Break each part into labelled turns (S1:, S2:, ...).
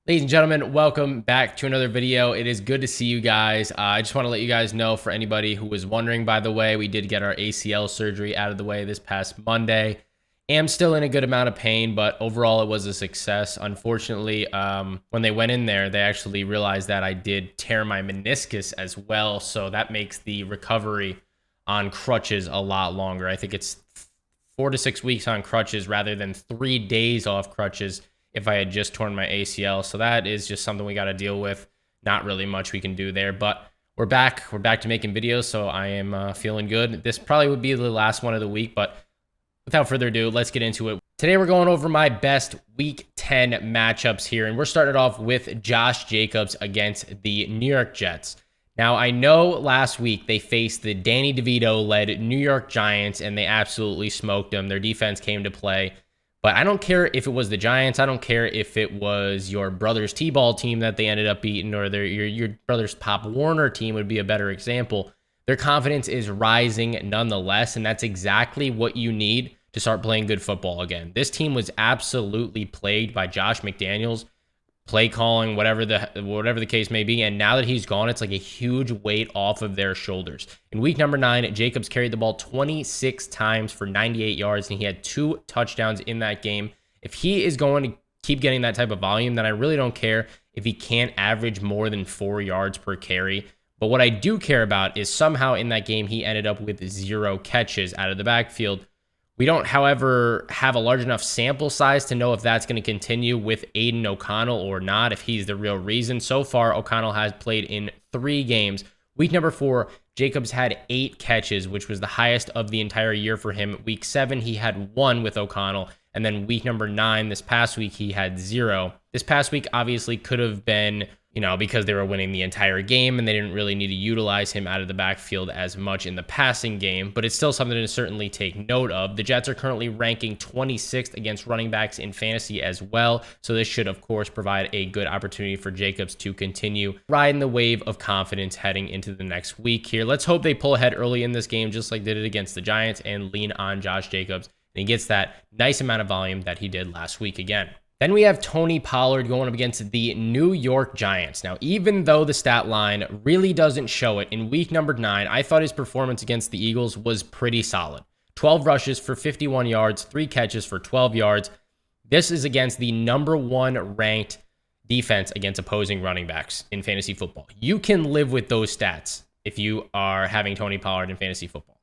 S1: Ladies and gentlemen, welcome back to another video. It is good to see you guys. I just want to let you guys know, for anybody who was wondering, by the way, we did get our ACL surgery out of the way this past Monday. Am still in a good amount of pain, but overall it was a success. Unfortunately, when they went in there, they actually realized that I did tear my meniscus as well. So that makes the recovery on crutches a lot longer. I think it's 4 to 6 weeks on crutches rather than 3 days off crutches if I had just torn my ACL. So that is just something we got to deal with. Not really much we can do there, but we're back. We're back to making videos, so I am feeling good. This probably would be the last one of the week, but without further ado, let's get into it. Today we're going over my best Week 10 matchups here, and we're starting off with Josh Jacobs against the New York Jets. Now, I know last week they faced the Danny DeVito-led New York Giants, and they absolutely smoked them. Their defense came to play. But I don't care if it was the Giants. I don't care if it was your brother's T-ball team that they ended up beating, or your brother's Pop Warner team would be a better example. Their confidence is rising nonetheless, and that's exactly what you need to start playing good football again. This team was absolutely plagued by Josh McDaniels, play calling, whatever the case may be. And now that he's gone, it's like a huge weight off of their shoulders. In week number 9, Jacobs carried the ball 26 times for 98 yards, and he had 2 touchdowns in that game. If he is going to keep getting that type of volume, then I really don't care if he can't average more than 4 yards per carry. But what I do care about is somehow in that game, he ended up with 0 catches out of the backfield. We don't, however, have a large enough sample size to know if that's going to continue with Aiden O'Connell or not, if he's the real reason. So far, O'Connell has played in 3 games. Week number 4, Jacobs had 8 catches, which was the highest of the entire year for him. Week 7, he had 1 with O'Connell. And then week number 9, this past week, he had 0. This past week obviously could have been, because they were winning the entire game and they didn't really need to utilize him out of the backfield as much in the passing game, but it's still something to certainly take note of. The Jets are currently ranking 26th against running backs in fantasy as well, so this should, of course, provide a good opportunity for Jacobs to continue riding the wave of confidence heading into the next week here. Let's hope they pull ahead early in this game, just like they did against the Giants, and lean on Josh Jacobs, and he gets that nice amount of volume that he did last week again. Then we have Tony Pollard going up against the New York Giants. Now, even though the stat line really doesn't show it, in week number 9, I thought his performance against the Eagles was pretty solid. 12 rushes for 51 yards, 3 catches for 12 yards. This is against the number 1 ranked defense against opposing running backs in fantasy football. You can live with those stats if you are having Tony Pollard in fantasy football.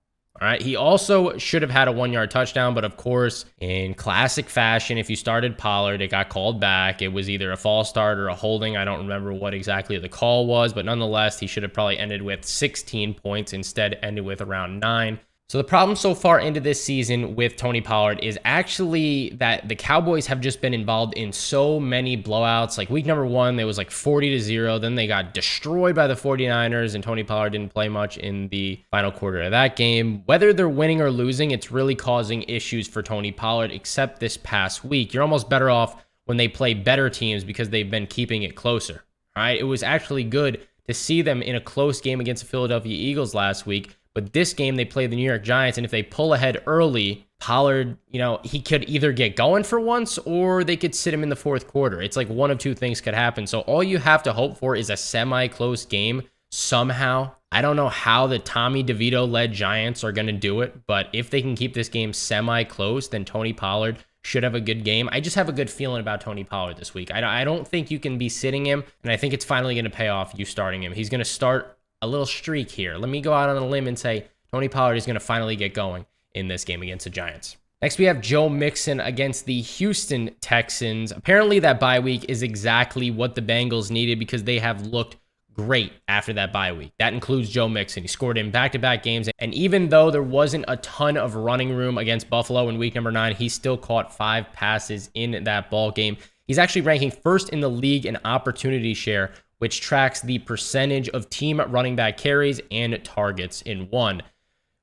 S1: All right. He also should have had a 1-yard touchdown, but of course, in classic fashion, if you started Pollard, it got called back. It was either a false start or a holding. I don't remember what exactly the call was, but nonetheless, he should have probably ended with 16 points, instead ended with around 9. So the problem so far into this season with Tony Pollard is actually that the Cowboys have just been involved in so many blowouts. Like week number 1, there was like 40-0. Then they got destroyed by the 49ers, and Tony Pollard didn't play much in the final quarter of that game. Whether they're winning or losing, it's really causing issues for Tony Pollard, except this past week. You're almost better off when they play better teams because they've been keeping it closer. All right. It was actually good to see them in a close game against the Philadelphia Eagles last week. But this game, they play the New York Giants, and if they pull ahead early, Pollard, he could either get going for once or they could sit him in the 4th quarter. It's like one of 2 things could happen. So all you have to hope for is a semi-close game somehow. I don't know how the Tommy DeVito-led Giants are going to do it, but if they can keep this game semi-close, then Tony Pollard should have a good game. I just have a good feeling about Tony Pollard this week. I don't think you can be sitting him, and I think it's finally going to pay off you starting him. He's going to start a little streak here. Let me go out on a limb and say Tony Pollard is going to finally get going in this game against the Giants. Next, we have Joe Mixon against the Houston Texans. Apparently, that bye week is exactly what the Bengals needed because they have looked great after that bye week. That includes Joe Mixon. He scored in back-to-back games, and even though there wasn't a ton of running room against Buffalo in week number 9, he still caught 5 passes in that ball game. He's actually ranking 1st in the league in opportunity share, which tracks the percentage of team running back carries and targets in one,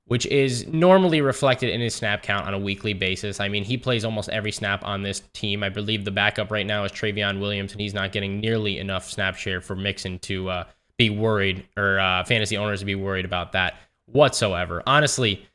S1: which is normally reflected in his snap count on a weekly basis. I mean, he plays almost every snap on this team. I believe the backup right now is Travion Williams, and he's not getting nearly enough snap share for Mixon to be worried, or fantasy owners to be worried about that whatsoever. Honestly,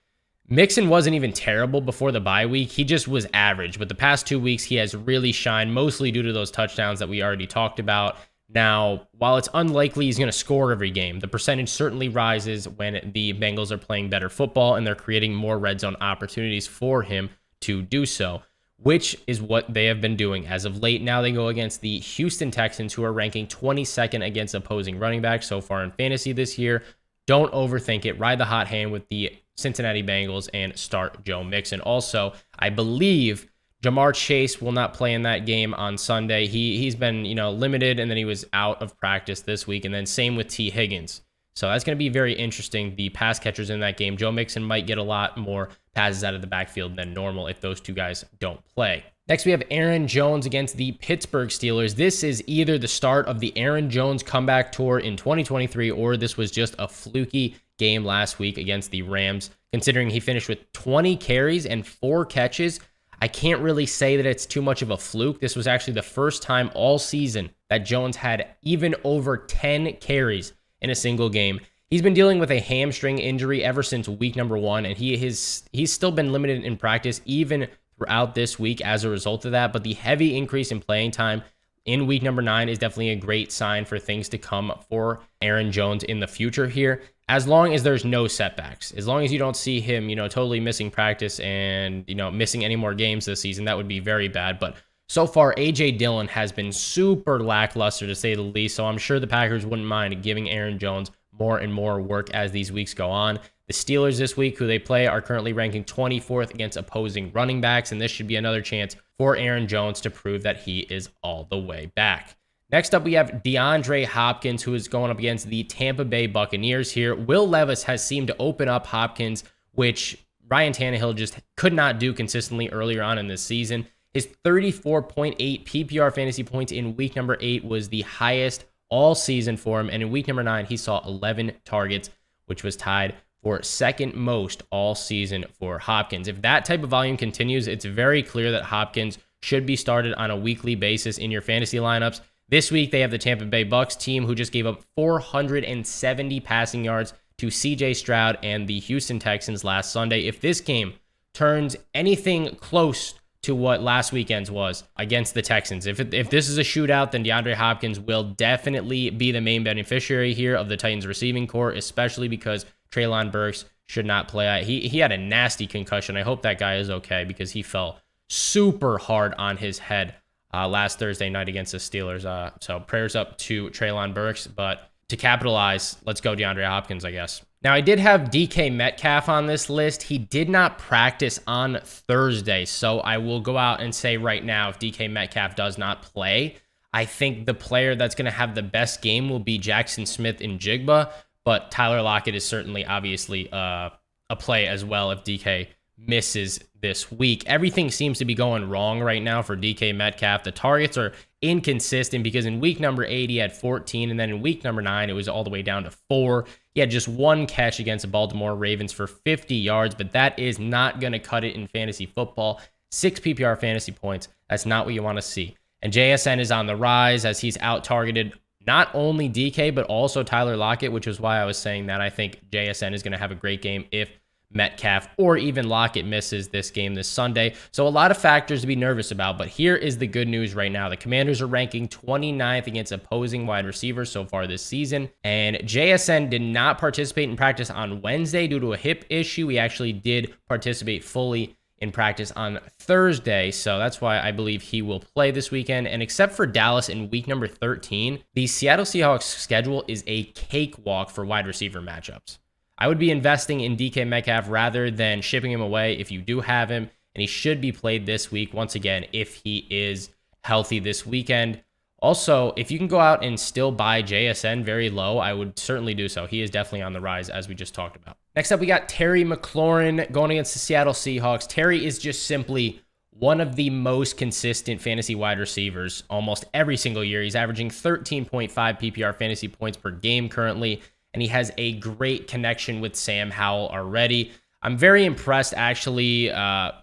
S1: Mixon wasn't even terrible before the bye week. He just was average. But the past 2 weeks, he has really shined, mostly due to those touchdowns that we already talked about. Now, while it's unlikely he's going to score every game, the percentage certainly rises when the Bengals are playing better football and they're creating more red zone opportunities for him to do so, which is what they have been doing as of late. Now they go against the Houston Texans, who are ranking 22nd against opposing running backs so far in fantasy this year. Don't overthink it. Ride the hot hand with the Cincinnati Bengals and start Joe Mixon. Also, I believe Jamar Chase will not play in that game on Sunday. He's been, limited, and then he was out of practice this week. And then same with T. Higgins. So that's going to be very interesting. The pass catchers in that game. Joe Mixon might get a lot more passes out of the backfield than normal if those two guys don't play. Next, we have Aaron Jones against the Pittsburgh Steelers. This is either the start of the Aaron Jones comeback tour in 2023, or this was just a fluky game last week against the Rams, considering he finished with 20 carries and 4 catches. I can't really say that it's too much of a fluke. This was actually the first time all season that Jones had even over 10 carries in a single game. He's been dealing with a hamstring injury ever since week number 1, and he's still been limited in practice even throughout this week as a result of that. But the heavy increase in playing time in week number 9 is definitely a great sign for things to come for Aaron Jones in the future here, as long as there's no setbacks. As long as you don't see him, totally missing practice and, missing any more games this season, that would be very bad. But so far, A.J. Dillon has been super lackluster, to say the least, so I'm sure the Packers wouldn't mind giving Aaron Jones more and more work as these weeks go on. The Steelers this week, who they play, are currently ranking 24th against opposing running backs, and this should be another chance for Aaron Jones to prove that he is all the way back. Next up, we have DeAndre Hopkins, who is going up against the Tampa Bay Buccaneers here. Will Levis has seemed to open up Hopkins, which Ryan Tannehill just could not do consistently earlier on in this season. His 34.8 PPR fantasy points in week number 8 was the highest all season for him, and in week number 9, he saw 11 targets, which was tied for second most all season for Hopkins. If that type of volume continues, it's very clear that Hopkins should be started on a weekly basis in your fantasy lineups. This week, they have the Tampa Bay Bucks team, who just gave up 470 passing yards to C.J. Stroud and the Houston Texans last Sunday. If this game turns anything close to what last weekend's was against the Texans, if this is a shootout, then DeAndre Hopkins will definitely be the main beneficiary here of the Titans receiving core, especially because Treylon Burks should not play. He had a nasty concussion. I hope that guy is okay, because he fell super hard on his head last Thursday night against the Steelers. So prayers up to Treylon Burks, but to capitalize, let's go DeAndre Hopkins, I guess. Now, I did have DK Metcalf on this list. He did not practice on Thursday, so I will go out and say right now, if DK Metcalf does not play, I think the player that's going to have the best game will be Jackson Smith and Jigba, but Tyler Lockett is certainly obviously a play as well if DK misses this week. Everything seems to be going wrong right now for DK Metcalf. The targets are inconsistent, because in week number 8, he had 14, and then in week number 9, it was all the way down to 4. He had just 1 catch against the Baltimore Ravens for 50 yards, but that is not going to cut it in fantasy football. 6 PPR fantasy points, that's not what you want to see. And JSN is on the rise as he's out-targeted not only DK, but also Tyler Lockett, which is why I was saying that I think JSN is going to have a great game if Metcalf or even Lockett misses this game this Sunday. So a lot of factors to be nervous about, but here is the good news right now. The Commanders are ranking 29th against opposing wide receivers so far this season, and JSN did not participate in practice on Wednesday due to a hip issue. He actually did participate fully in practice on Thursday, so that's why I believe he will play this weekend. And except for Dallas in week number 13, the Seattle Seahawks schedule is a cakewalk for wide receiver matchups. I would be investing in DK Metcalf rather than shipping him away if you do have him, and he should be played this week once again if he is healthy this weekend. Also, if you can go out and still buy JSN very low, I would certainly do so. He is definitely on the rise, as we just talked about. Next up, we got Terry McLaurin going against the Seattle Seahawks. Terry is just simply one of the most consistent fantasy wide receivers almost every single year. He's averaging 13.5 PPR fantasy points per game currently, and he has a great connection with Sam Howell already. I'm very impressed, actually,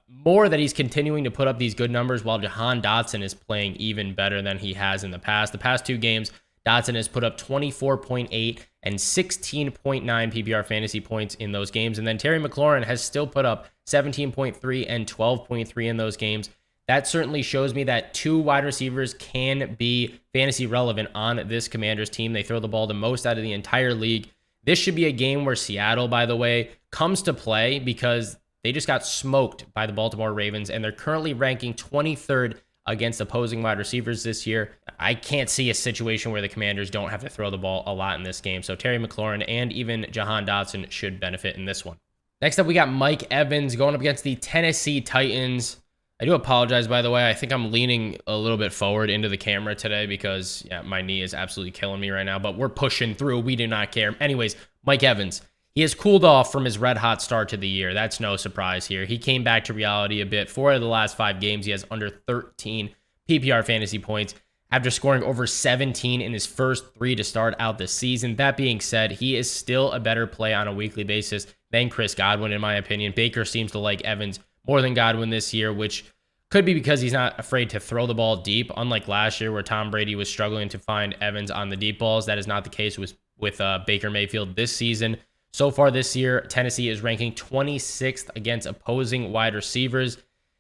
S1: more that he's continuing to put up these good numbers while Jahan Dotson is playing even better than he has in the past. The past 2 games, Dotson has put up 24.8 and 16.9 PPR fantasy points in those games. And then Terry McLaurin has still put up 17.3 and 12.3 in those games. That certainly shows me that two wide receivers can be fantasy relevant on this Commanders team. They throw the ball the most out of the entire league. This should be a game where Seattle, by the way, comes to play because they just got smoked by the Baltimore Ravens, and they're currently ranking 23rd against opposing wide receivers this year. I can't see a situation where the Commanders don't have to throw the ball a lot in this game. So Terry McLaurin and even Jahan Dotson should benefit in this one. Next up, we got Mike Evans going up against the Tennessee Titans. I do apologize, by the way. I think I'm leaning a little bit forward into the camera today because, yeah, my knee is absolutely killing me right now, but we're pushing through. We do not care. Anyways, Mike Evans. He has cooled off from his red-hot start to the year. That's no surprise here. He came back to reality a bit. 4 of the last 5 games, he has under 13 PPR fantasy points after scoring over 17 in his first 3 to start out the season. That being said, he is still a better play on a weekly basis than Chris Godwin, in my opinion. Baker seems to like Evans more than Godwin this year, which could be because he's not afraid to throw the ball deep, unlike last year where Tom Brady was struggling to find Evans on the deep balls. That is not the case with Baker Mayfield this season. So far this year, Tennessee is ranking 26th against opposing wide receivers.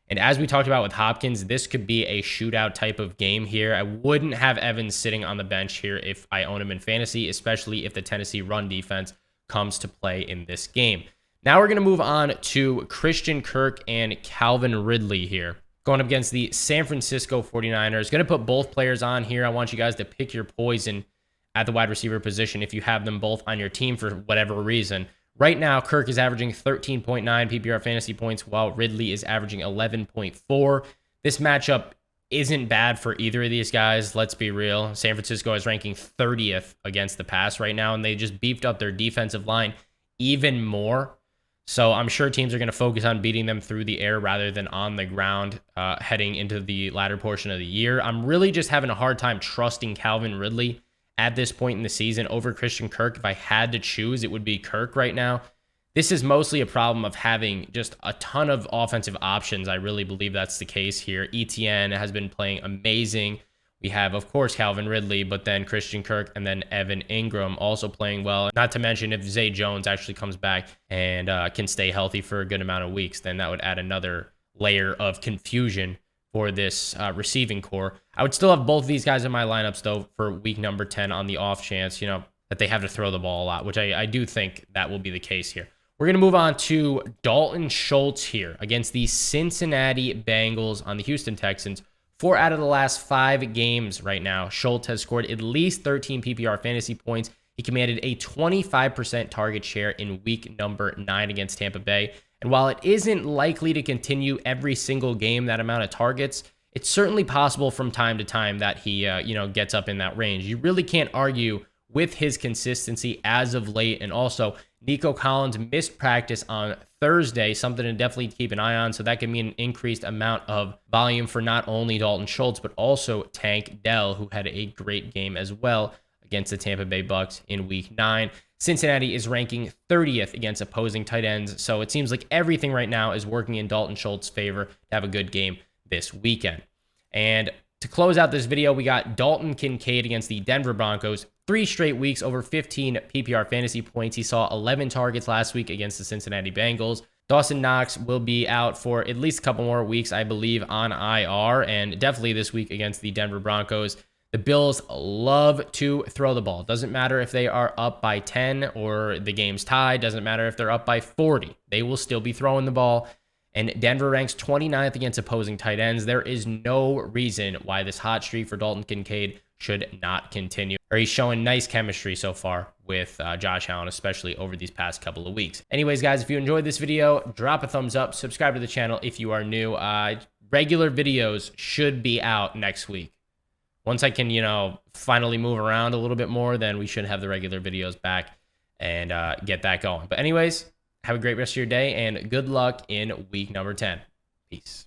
S1: And as we talked about with Hopkins, this could be a shootout type of game here. I wouldn't have Evans sitting on the bench here if I own him in fantasy, especially if the Tennessee run defense comes to play in this game. Now we're going to move on to Christian Kirk and Calvin Ridley here, going up against the San Francisco 49ers. Going to put both players on here. I want you guys to pick your poison at the wide receiver position if you have them both on your team for whatever reason. Right now, Kirk is averaging 13.9 PPR fantasy points, while Ridley is averaging 11.4. This matchup isn't bad for either of these guys. Let's be real. San Francisco is ranking 30th against the pass right now, and they just beefed up their defensive line even more. So I'm sure teams are going to focus on beating them through the air rather than on the ground heading into the latter portion of the year. I'm really just having a hard time trusting Calvin Ridley at this point in the season over Christian Kirk. If I had to choose, it would be Kirk right now. This is mostly a problem of having just a ton of offensive options. I really believe that's the case here. ETN has been playing amazing. We have, of course, Calvin Ridley, but then Christian Kirk and then Evan Ingram also playing well. Not to mention if Zay Jones actually comes back and can stay healthy for a good amount of weeks, then that would add another layer of confusion for this receiving core. I would still have both of these guys in my lineups, though, for week number 10 on the off chance, that they have to throw the ball a lot, which I do think that will be the case here. We're going to move on to Dalton Schultz here against the Cincinnati Bengals on the Houston Texans. 4 out of the last 5 games right now, Schultz has scored at least 13 PPR fantasy points. He commanded a 25% target share in week number 9 against Tampa Bay. And while it isn't likely to continue every single game, that amount of targets, it's certainly possible from time to time that he, gets up in that range. You really can't argue with his consistency as of late. And also, Nico Collins missed practice on Thursday, something to definitely keep an eye on. So that could mean an increased amount of volume for not only Dalton Schultz, but also Tank Dell, who had a great game as well against the Tampa Bay Bucks in week 9. Cincinnati is ranking 30th against opposing tight ends. So it seems like everything right now is working in Dalton Schultz's favor to have a good game this weekend. And to close out this video, we got Dalton Kincaid against the Denver Broncos. 3 straight weeks over 15 PPR fantasy points. He saw 11 targets last week against the Cincinnati Bengals. Dawson Knox will be out for at least a couple more weeks, I believe, on IR, and definitely this week against the Denver Broncos. The Bills love to throw the ball. Doesn't matter if they are up by 10 or the game's tied. Doesn't matter if they're up by 40. They will still be throwing the ball. And Denver ranks 29th against opposing tight ends. There is no reason why this hot streak for Dalton Kincaid should not continue. Or he's showing nice chemistry so far with Josh Allen, especially over these past couple of weeks. Anyways, guys, if you enjoyed this video, drop a thumbs up. Subscribe to the channel if you are new. Regular videos should be out next week. Once I can, finally move around a little bit more, then we should have the regular videos back and get that going. But anyways, have a great rest of your day and good luck in week number 10. Peace.